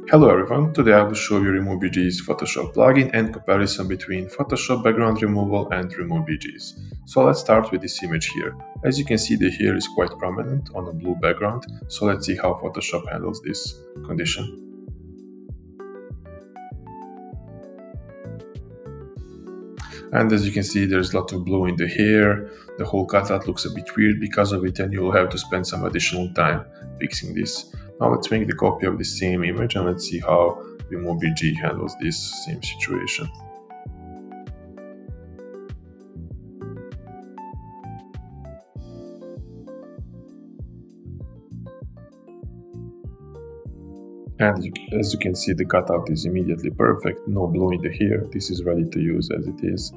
Hello everyone, today I will show you remove.bg's Photoshop plugin and comparison between Photoshop background removal and remove.bg's. So let's start with this image here. As you can see, the hair is quite prominent on a blue background, so let's see how Photoshop handles this condition. And as you can see, there's a lot of blue in the hair, the whole cutout looks a bit weird because of it, and you'll have to spend some additional time fixing this. Now let's make the copy of the same image and let's see how remove.bg handles this same situation. And as you can see, the cutout is immediately perfect, no blue in the hair, this is ready to use as it is.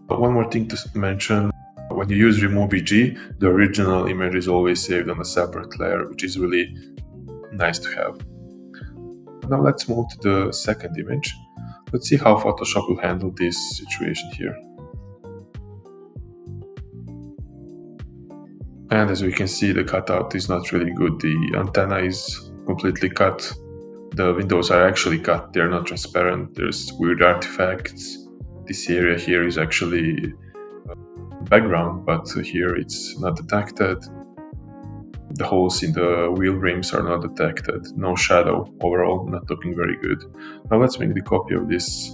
But one more thing to mention, when you use remove.bg, the original image is always saved on a separate layer, which is really nice to have. Now let's move to the second image. Let's see how Photoshop will handle this situation here. And as we can see, the cutout is not really good. The antenna is completely cut. The windows are actually cut, they're not transparent, there's weird artifacts. This area here is actually background, but here it's not detected. The holes in the wheel rims are not detected, no shadow, overall not looking very good. Now let's make the copy of this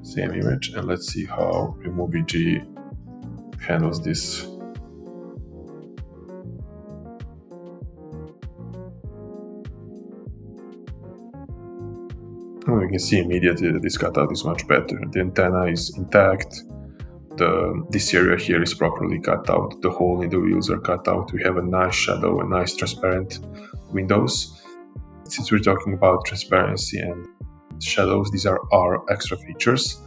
same image and let's see how remove.bg handles this. And we can see immediately that this cutout is much better. The antenna is intact. This area here is properly cut out. The hole in the wheels are cut out. We have a nice shadow and nice transparent windows. Since we're talking about transparency and shadows, these are our extra features.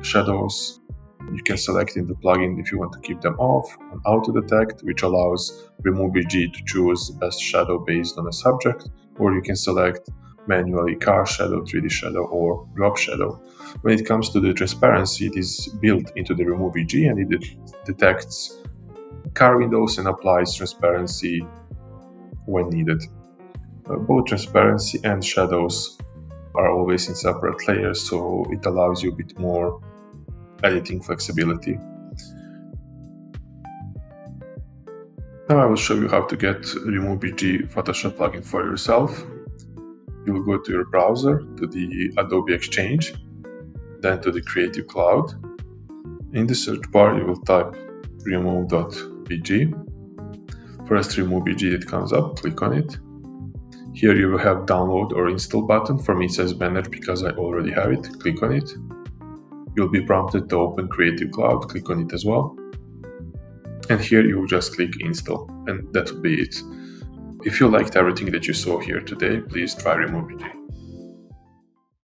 Shadows, you can select in the plugin if you want to keep them off on auto detect, which allows remove.bg to choose best shadow based on a subject, or you can select manually car shadow, 3D shadow, or drop shadow. When it comes to the transparency, it is built into the remove.bg and it detects car windows and applies transparency when needed. Both transparency and shadows are always in separate layers, so it allows you a bit more editing flexibility. Now I will show you how to get remove.bg Photoshop plugin for yourself. You will go to your browser, to the Adobe Exchange, then to the Creative Cloud. In the search bar, you will type remove.bg. First, remove.bg that comes up, click on it. Here you will have download or install button. For me it says manage because I already have it. Click on it. You'll be prompted to open Creative Cloud. Click on it as well. And here you will just click install, and that will be it. If you liked everything that you saw here today, please try remove.bg.